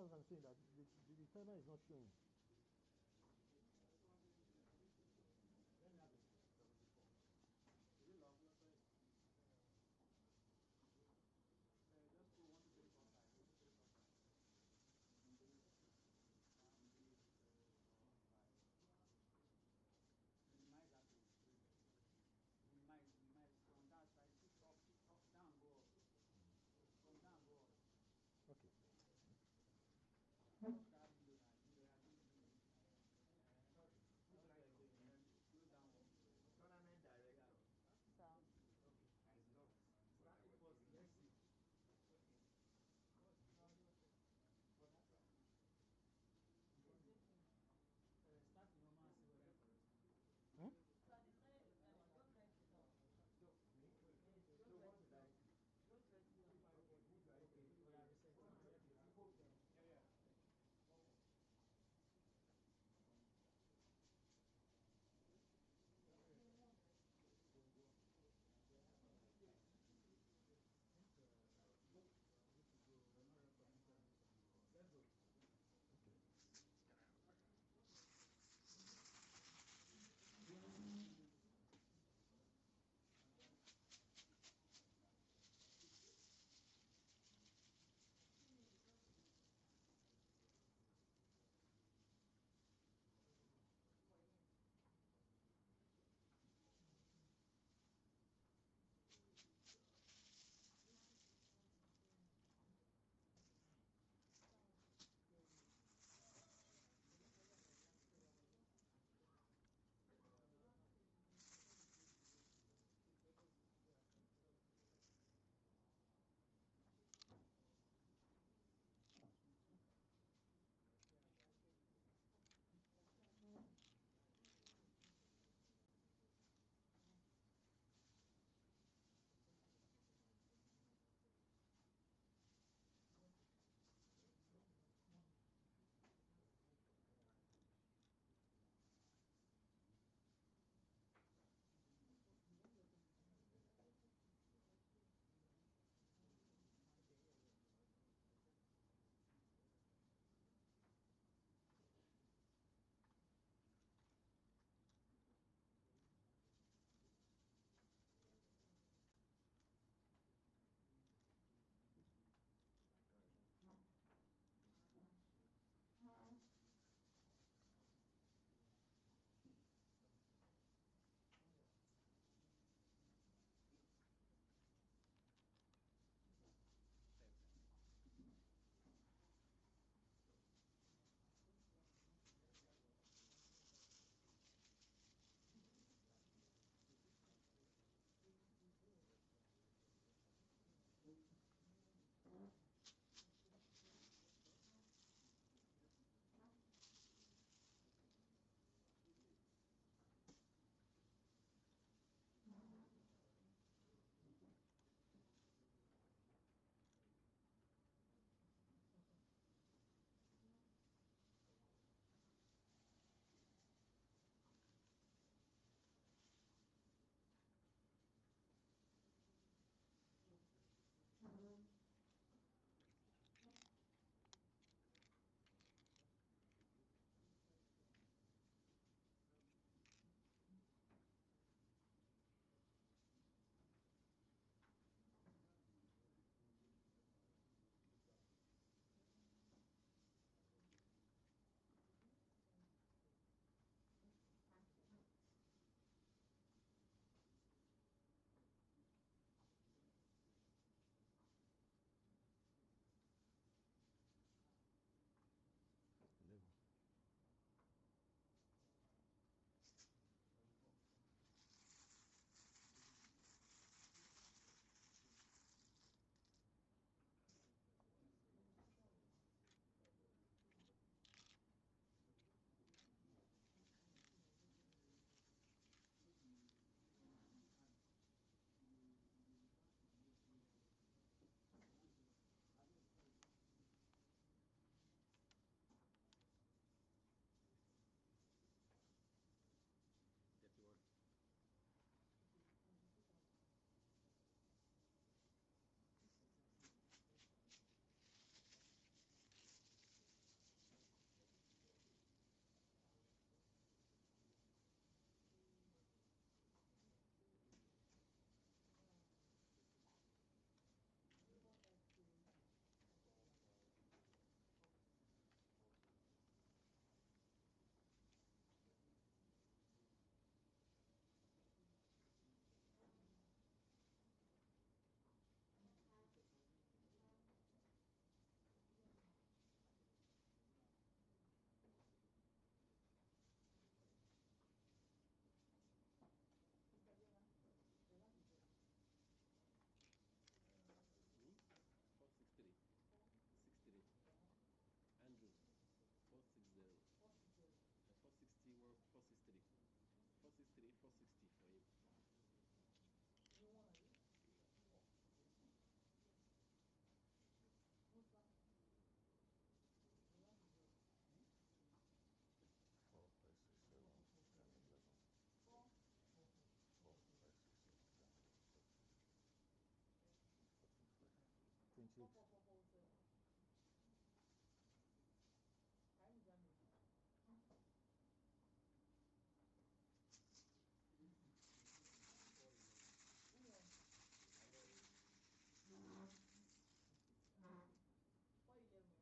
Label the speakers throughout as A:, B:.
A: what I'm saying, that the timer is not showing.
B: Let me have it. Is it long? Just put 1, 2, 3, 4, 5. 1, 2, 3, 4, 5. 1, 2, 3, 4, 5. Minimize that one. Minimize from that side. Shift up, down, go up. From down, go up.
A: Okay.
B: That below,
A: 6.
B: 4, 4, 4, 4, 7. Time is that mean? Who won? 4, 11.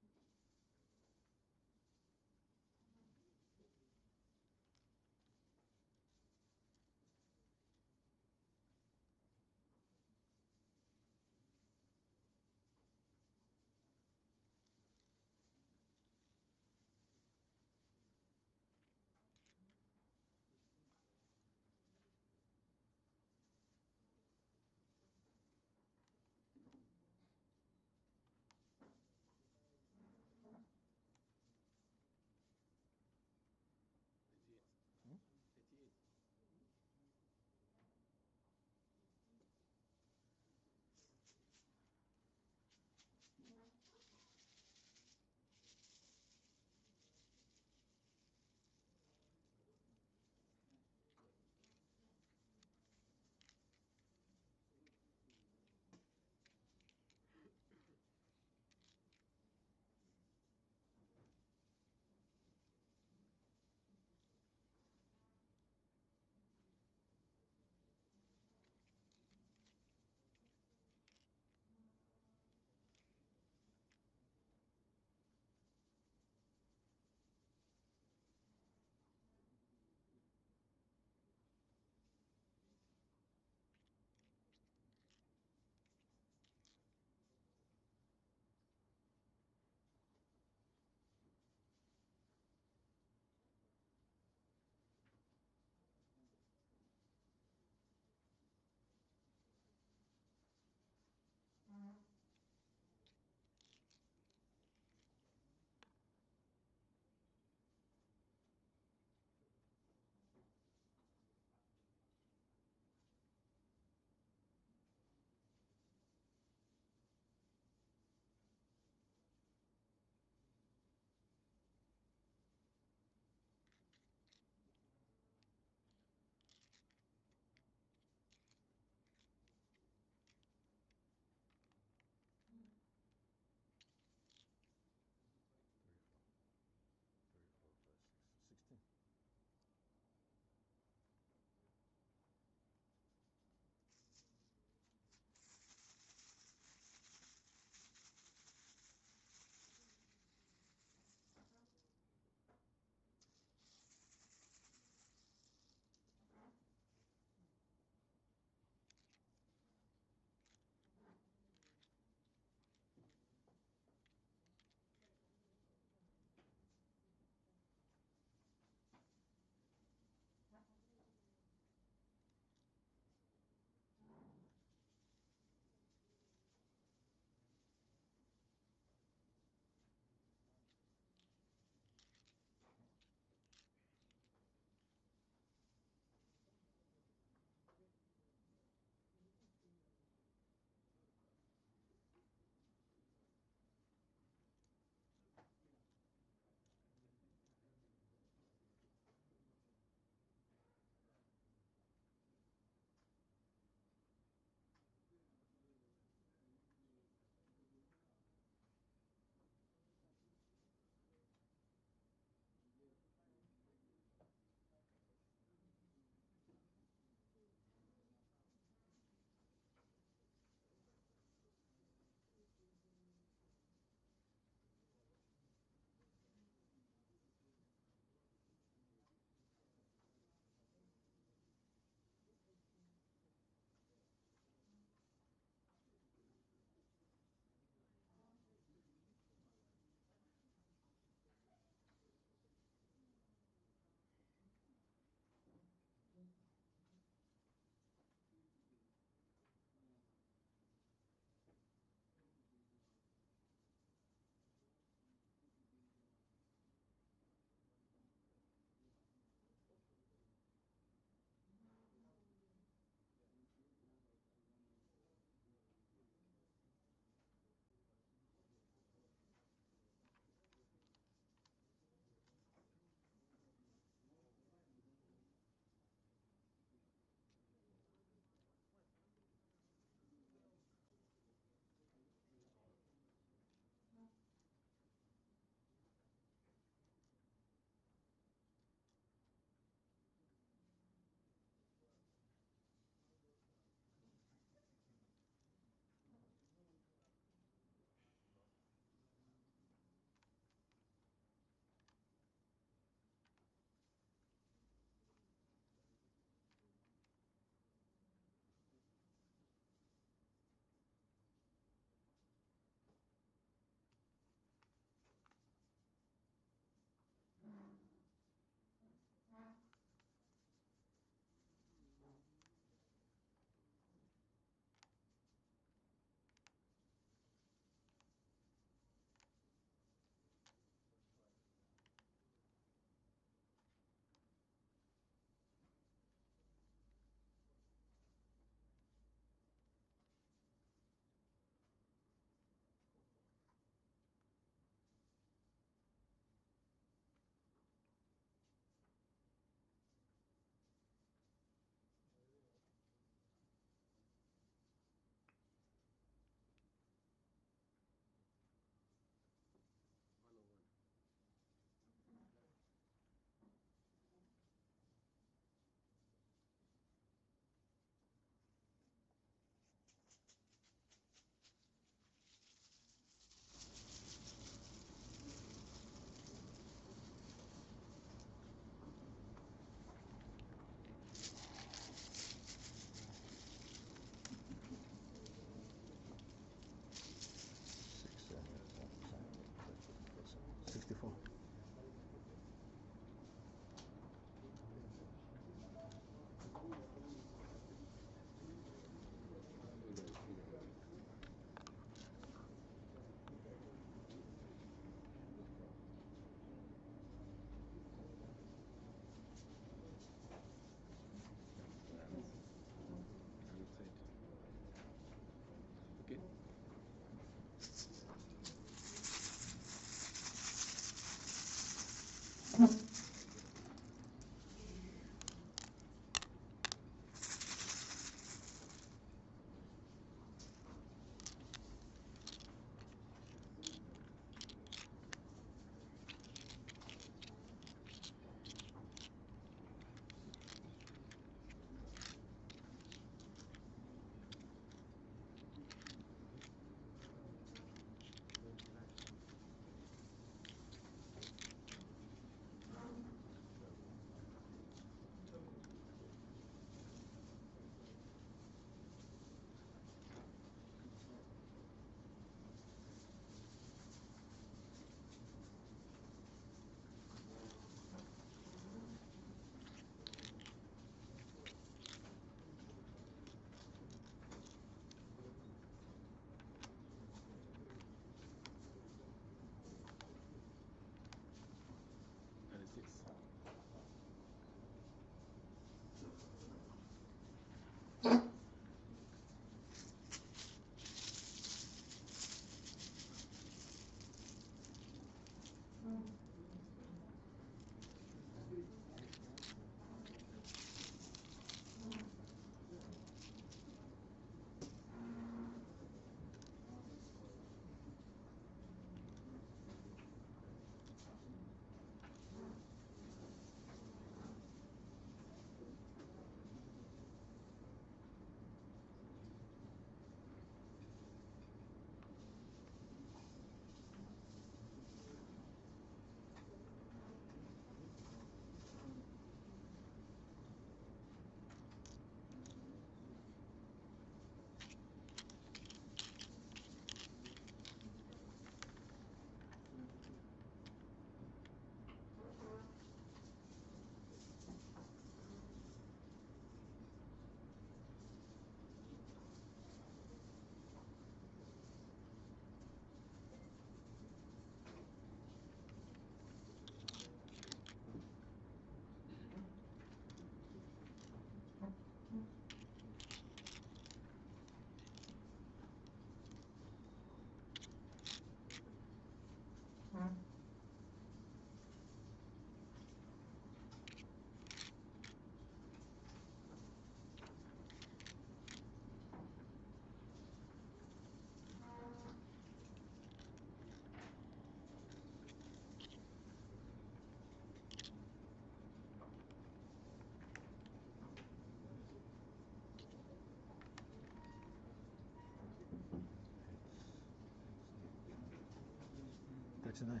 A: 69.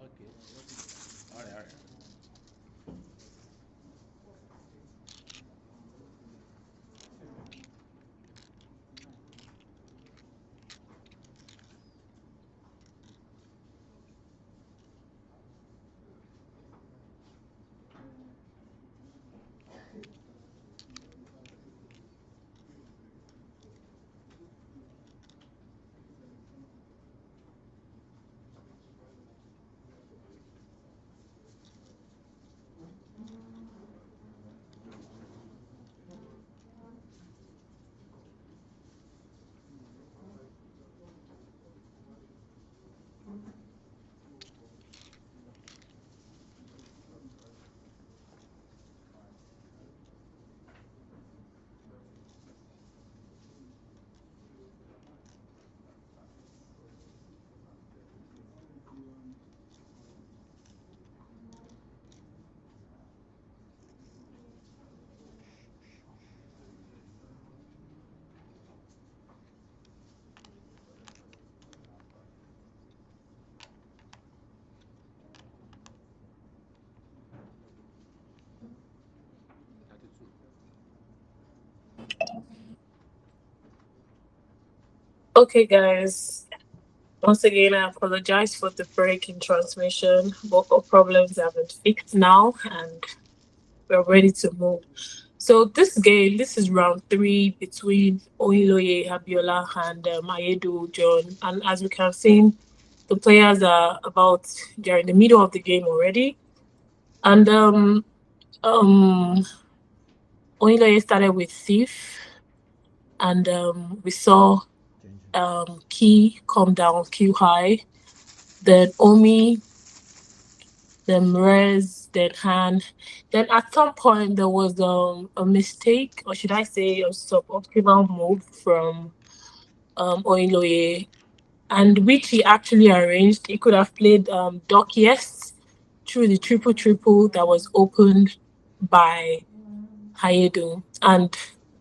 B: Okay. All right, all right.
C: Okay, guys. Once again, I apologize for the break in transmission, but our problems have been fixed now and we're ready to move. So, this game, this is round three between Oyinloye, Abiola, and Aiyedun John. And as we can see, the players are about, they're in the middle of the game already. And um, Oyinloye started with Thief, and we saw Key come down, Q high. Then Omi, then Res, then Han. Then at some point there was a mistake, or should I say a suboptimal move from Oinloye, and which he actually arranged. He could have played Doc Yes through the triple triple that was opened by Hayedo, and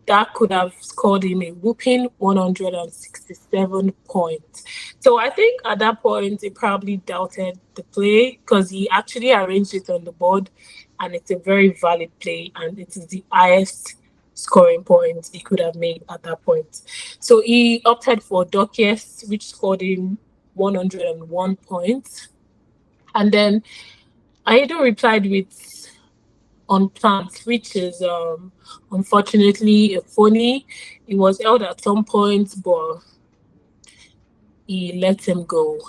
C: that could have scored him a whooping 167 points. So I think at that point, he probably doubted the play because he actually arranged it on the board and it's a very valid play and it is the highest scoring point he could have made at that point. So he opted for Dokies, which scored him 101 points. And then Aedo replied with on plants, which is unfortunately a phony. He was held at some point, but he let him go.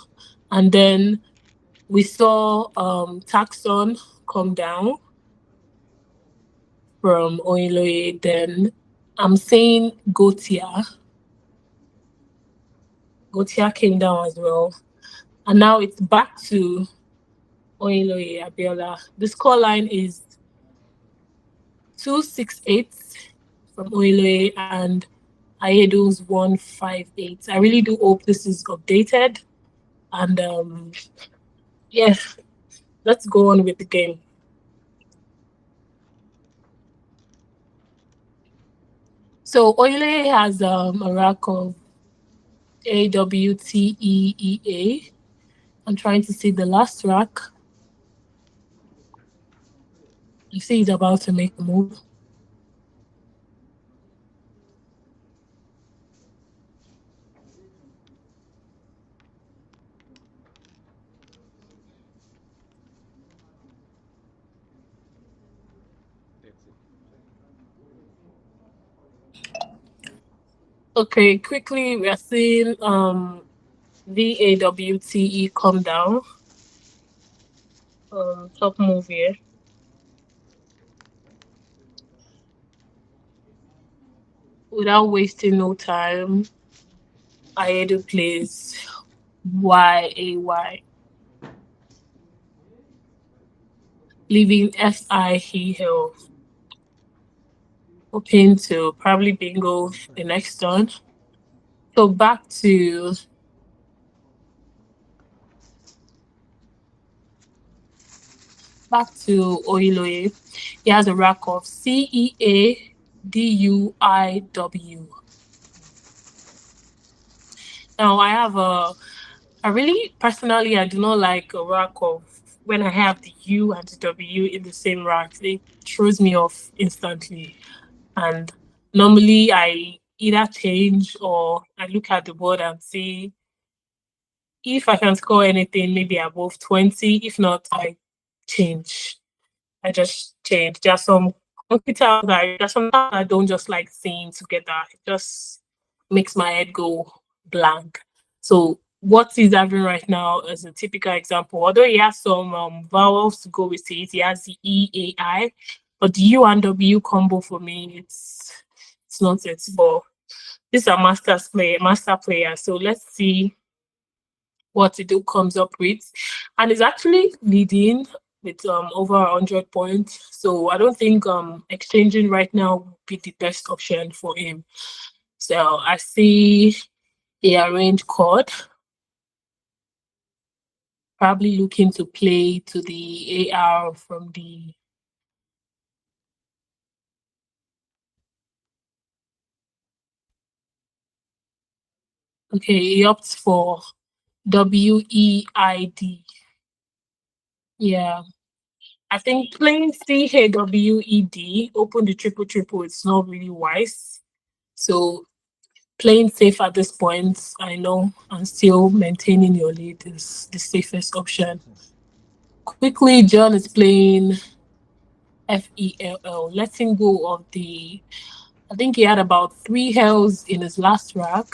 C: And then we saw Taxon come down from Oiloye. Then I'm saying Gotia. Gotia came down as well. And now it's back to Oiloye Abiola. The scoreline is 268 from Oiloye and Ayedo's 158. I really do hope this is updated. And yeah, let's go on with the game. So Oile has a rack of AWTEEA. I'm trying to see the last rack. You see he's about to make a move. Okay, quickly we are seeing VAWTE come down. Top move here. Without wasting no time, Aedo plays YAY, leaving SI Hill, hoping to probably bingo the next turn. So back to Back to Oyinloye. He has a rack of CEADUIW. Now I have I really personally I do not like a rack of when I have the U and the W in the same rack. It throws me off instantly. And normally I either change or I look at the board and see if I can score anything, maybe above 20. If not, I change. I just change. There's sometimes I don't just like seeing together. It just makes my head go blank. So what he's having right now is a typical example. Although he has some vowels to go with it, he has the E, A, I, but the U and W combo for me, it's not it. But these are master player. So let's see what Edo comes up with. And is actually leading with over 100 points. So I don't think exchanging right now would be the best option for him. So I see a arrange chord, probably looking to play to the AR from the okay, he opts for WEID. Yeah. I think playing CHWED, open the triple triple, it's not really wise. So playing safe at this point, I know, and still maintaining your lead is the safest option. Quickly, John is playing FELL, letting go of the. I think he had about three L's in his last rack,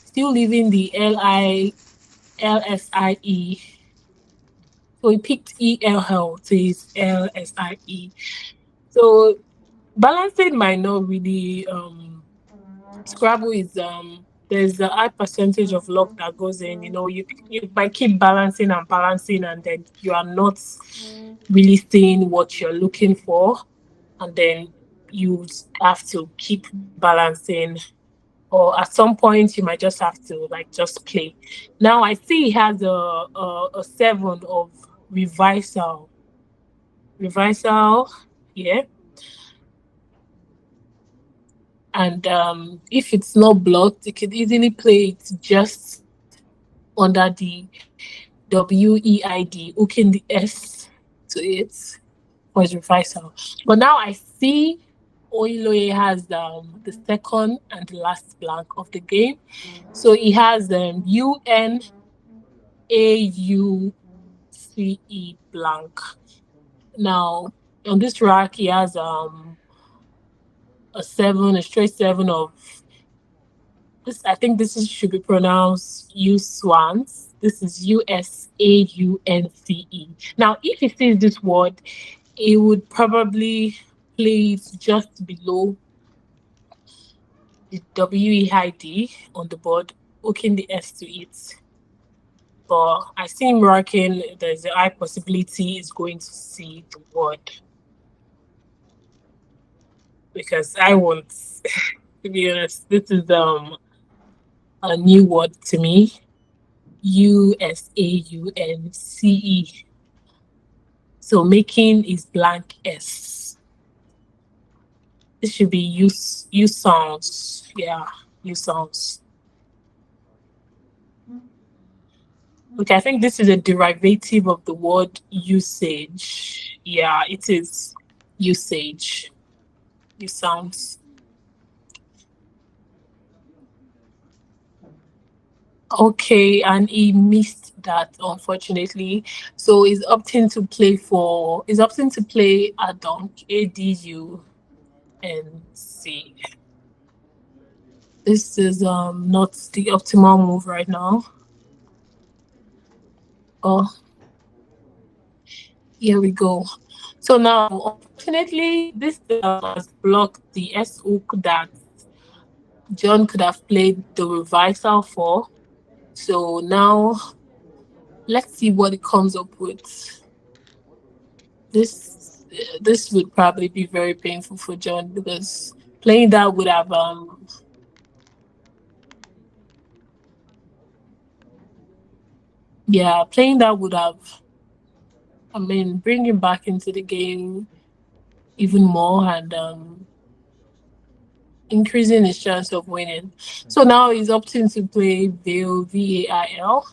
C: still leaving the LSIE. So he picked ELL to his LSIE. So balancing might not really Scrabble is there's a high percentage of luck that goes in. You might keep balancing and then you are not really seeing what you're looking for, and then you have to keep balancing. Or at some point you might just have to like just play. Now I see he has a seven of revisal. Revisal, yeah. And if it's not blocked, you could easily play it just under the WEID, hooking the S to it for his revisal. But now I see Oyinloye has the second and the last blank of the game. So he has UNAUCE blank. Now on this rack he has a seven, a straight seven of this. I think should be pronounced Uswans. This is USAUNCE. Now, if he sees this word, he would probably play it just below the WEID on the board, hooking the S to it. But I see him rocking. There's a high possibility he's going to see the word because I won't. To be honest, this is a new word to me. USAUNCE. So making is blank S. This should be use sounds. Yeah, use sounds. Okay, I think this is a derivative of the word usage. Yeah, it is usage. Use sounds. Okay, and he missed that unfortunately. So he's opting to play Adunk, ADUNC. This is not the optimal move right now. Oh, here we go. So now, unfortunately, this has blocked the S hook that John could have played the reversal for. So now, let's see what it comes up with. This would probably be very painful for John because playing that would have yeah, playing that would have I mean, bring him back into the game even more and increasing his chance of winning. So now he's opting to play Vail, VAIL.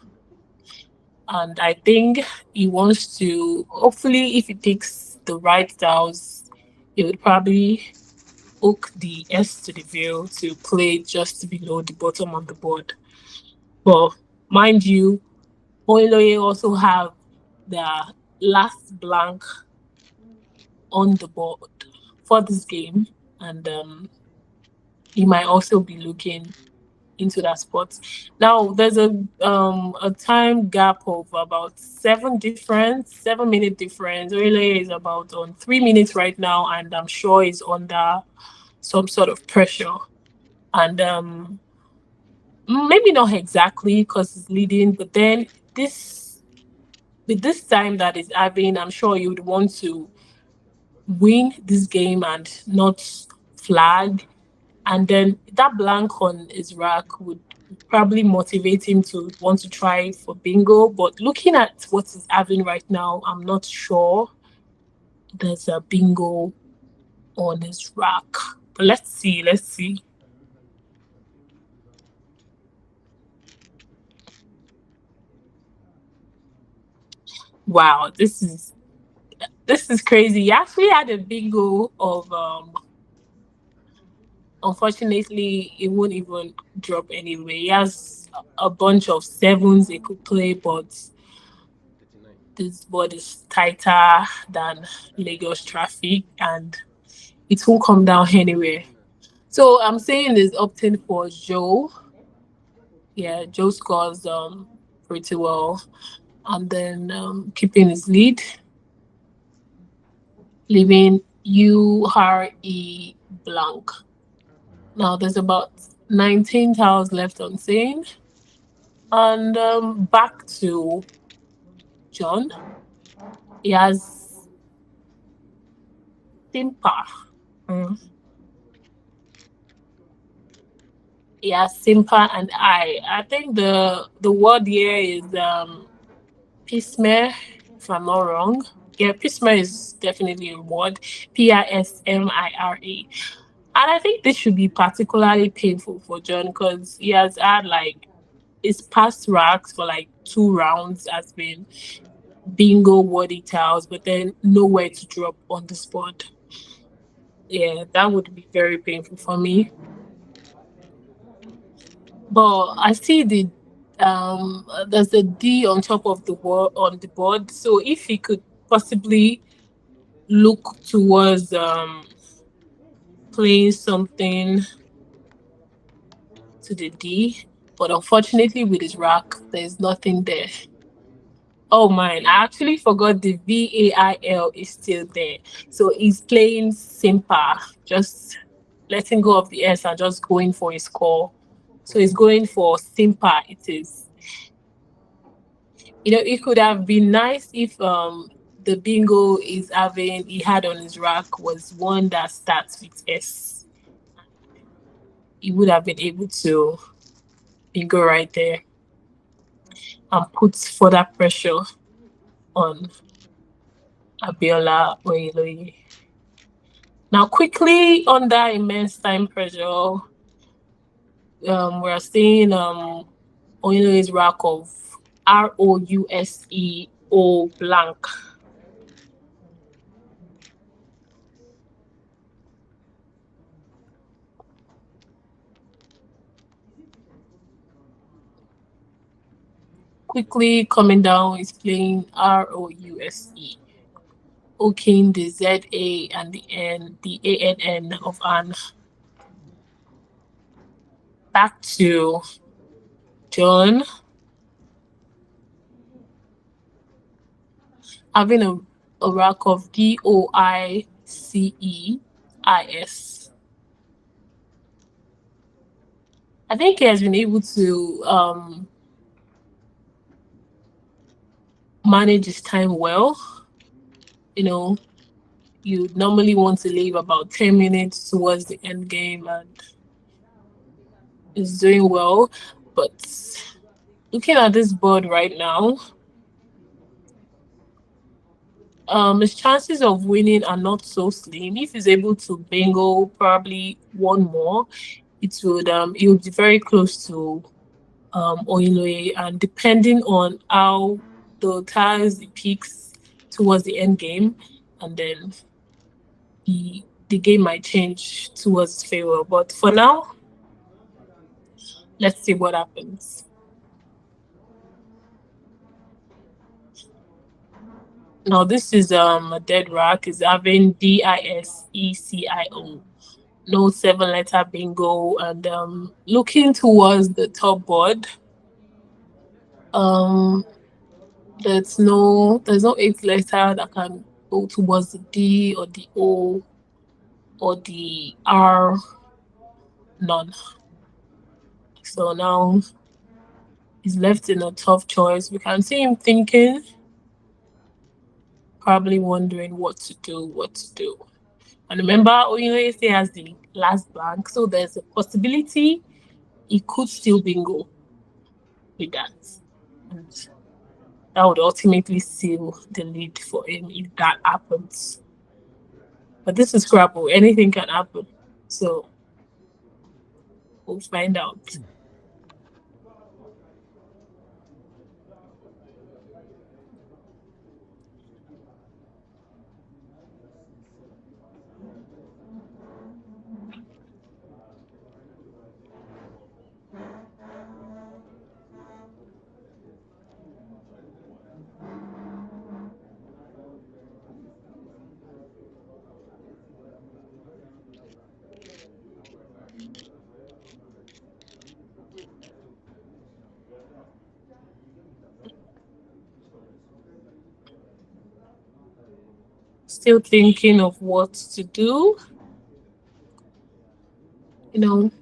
C: And I think he wants to, hopefully, if he picks the right tiles, he would probably hook the S to the Vail to play just below the bottom of the board. But mind you, Oyinloye also have the last blank on the board for this game. And he might also be looking into that spot. Now there's a time gap of about 7 minute difference. Relay is about on 3 minutes right now, and I'm sure he's under some sort of pressure. And maybe not exactly because he's leading, but then this with this time that is having, I'm sure you would want to win this game and not flag. And then that blank on his rack would probably motivate him to want to try for bingo. But looking at what he's having right now, I'm not sure there's a bingo on his rack. But let's see, let's see. Wow, this is crazy. He actually had a bingo of unfortunately it won't even drop anyway. He has a bunch of sevens he could play, but this board is tighter than Lagos traffic and it won't come down anywhere. So I'm saying is opting for Joe. Yeah, Joe scores pretty well. And then keeping his lead, leaving URE blank. Now there's about 19 tiles left on scene. And back to John. He has Simpa. Mm. Yeah, Simpa and I think the word here is pismer, if I'm not wrong. Yeah, pismer is definitely a word. Pismire. And I think this should be particularly painful for John because he has had like his past racks for like 2 rounds has been bingo worthy tiles, but then nowhere to drop on the spot. Yeah, that would be very painful for me. But I see there's a D on top of the word on the board. So if he could possibly look towards playing something to the D, but unfortunately with his rack, there's nothing there. Oh mine, I actually forgot the VAIL is still there. So he's playing simple, just letting go of the S and just going for a score. So he's going for simple it is. It could have been nice if the bingo he had on his rack was one that starts with S. He would have been able to bingo right there and put further pressure on Abiola Oyinloye. Now, quickly under immense time pressure, we're seeing Oyinloye's rack of ROUSE blank. Quickly coming down is playing ROUSE. Oking the ZA and the ANN of Anne. Back to John having a rack of DOICEIS. I think he has been able to manage his time well. You normally want to leave about 10 minutes towards the end game and is doing well. But looking at this board right now, His chances of winning are not so slim. If he's able to bingo probably one more, it would be very close to Oyinloye, and depending on how the tiles he picks towards the end game, and then the game might change towards his favor. But for now, let's see what happens. Now this is a dead rack is having DISECIO. No seven letter bingo, and looking towards the top board. Um there's no eight letter that can go towards the D or the O or the R, none. So now he's left in a tough choice. We can see him thinking, probably wondering what to do. And remember, Oyinloye still has the last blank, so there's a possibility he could still bingo with that. And that would ultimately seal the lead for him if that happens. But this is Scrabble, anything can happen. So we'll find out. Still thinking of what to do.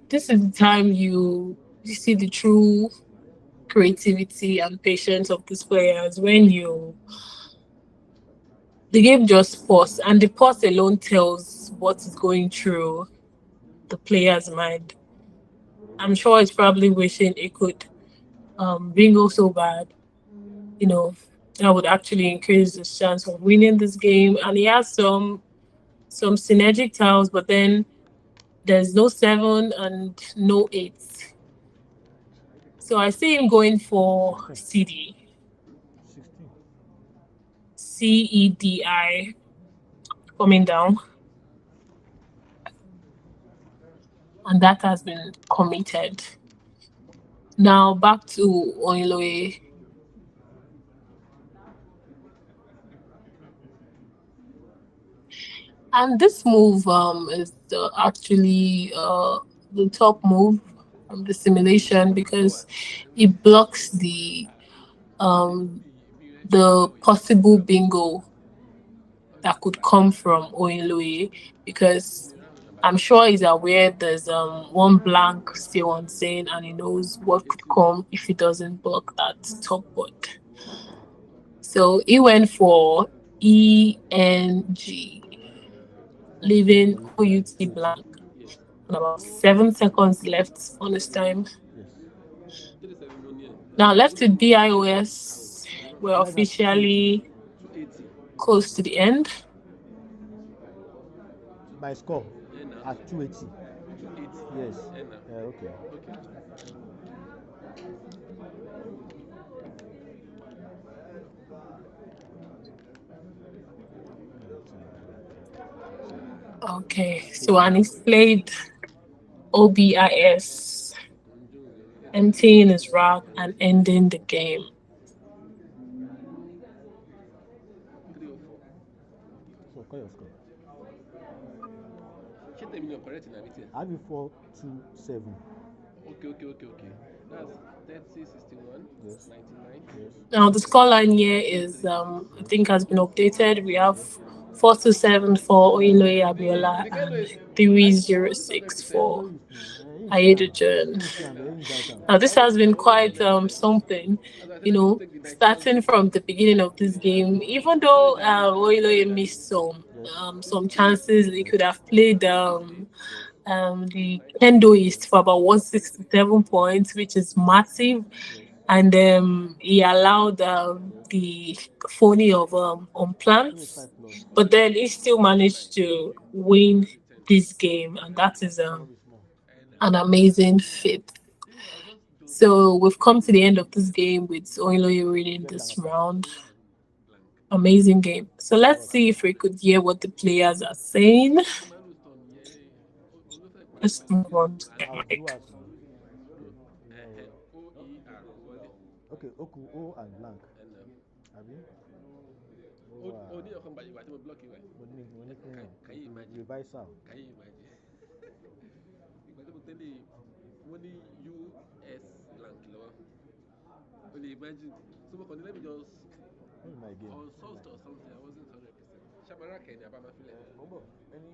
C: This is the time you see the true creativity and patience of these players when you the game just pause, and the pause alone tells what is going through the player's mind. I'm sure it's probably wishing it could bingo so bad, you know, that would actually increase his chance of winning this game. And he has some synergic tiles, but then there's no seven and no eight. So I see him going for
A: 16.
C: CD.
A: 16.
C: CEDI coming down. And that has been committed. Now back to Oyinloye. And this move is actually the top move from the simulation because it blocks um, the possible bingo that could come from Oyinloye, because I'm sure he's aware there's one blank still unseen, and he knows what could come if he doesn't block that top board. So he went for ENG, leaving OUT blank, and about 7 seconds left on his time. Now left with BIOS, we're officially close to the end.
A: My score at 280. Yes. Okay.
C: Okay, so and he's played OBIS, emptying his rack and ending the game.
A: So call your score. I have 427.
B: Okay. That's 30, 61,
A: Yes.
B: 99.
A: Yes.
C: Now the scoreline here is I think has been updated. We have 427 for Oyinloye Abiola and 306 for
A: Bingo is
C: Aiyedun. Now this has been quite something, starting from the beginning of this game. Even though Oyinloye missed some chances, he could have played the Kendo East for about 167 points, which is massive. and he allowed the phony of on plants, but then he still managed to win this game, and that is an amazing feat. So we've come to the end of this game with Oyinloye winning this round. Amazing game. So let's see if we could hear what the players are saying. Let's move on to the
A: I'll do
C: mic.
A: as now. Okay, Oku, O and blank. Abi? Can you imagine? Revise out.
B: Can you imagine? Ìgbà tí mo tẹ́lẹ̀ wọ́n ní US blank lọ́wọ́. O lè imagine. So mo kàn ní let me just
A: What's my game?
B: consult or something. I wasn't 100%. Ṣàmárà kẹ́ni àbámáfílẹ̀.
A: Mobo, any.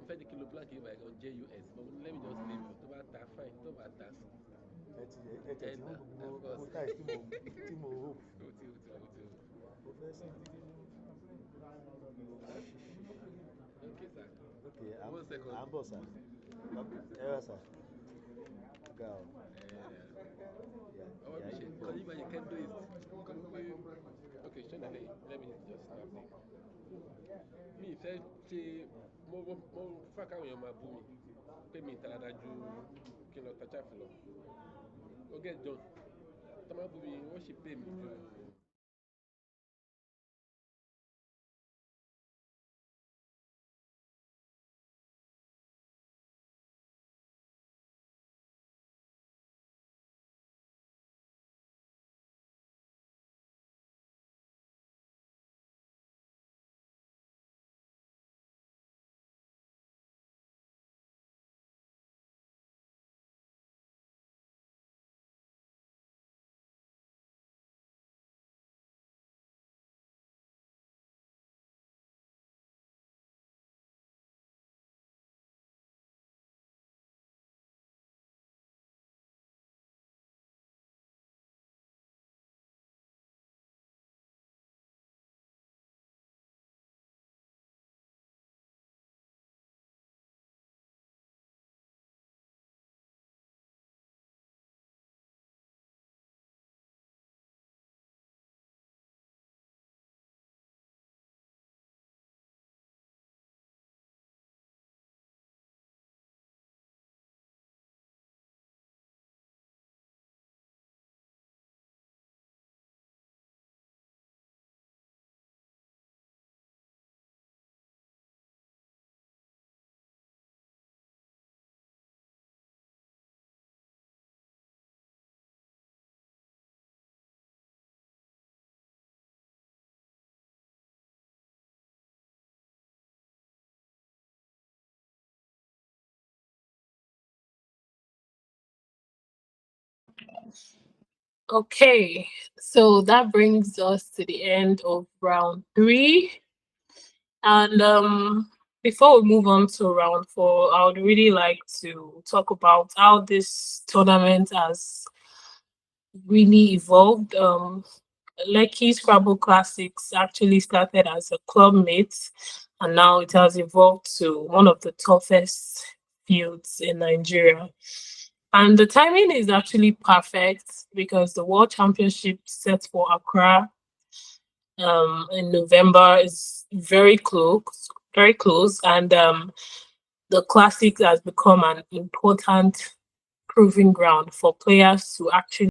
B: Fẹ́ ní kìlọ̀ black yìí báyìí on JUS but let me just leave it tó bá ta fine tó bá ta sí.
A: Mo táì tí mo hope.
B: Okay sir.
A: Okay,
B: 1 second.
A: I'm boss, sir. Error, sir. Go.
B: Can you imagine you can do it? Okay, show me. Let me just stop it. Mi fẹ́ ṣe mo fà káwọn èèyàn máa bú mi pé mi ìtàládá ju kí n lọ tàchá fún lọ. Ó get done. Tá máa bú mi wọ́n ṣe pay mi ju.
C: Okay, so that brings us to the end of round 3. And before we move on to round 4, I would really like to talk about how this tournament has really evolved. Lekki Scrabble Classics actually started as a club meet, and now it has evolved to one of the toughest fields in Nigeria. And the timing is actually perfect because the World Championship set for Accra in November is very close, and the Classic has become an important proving ground for players to actually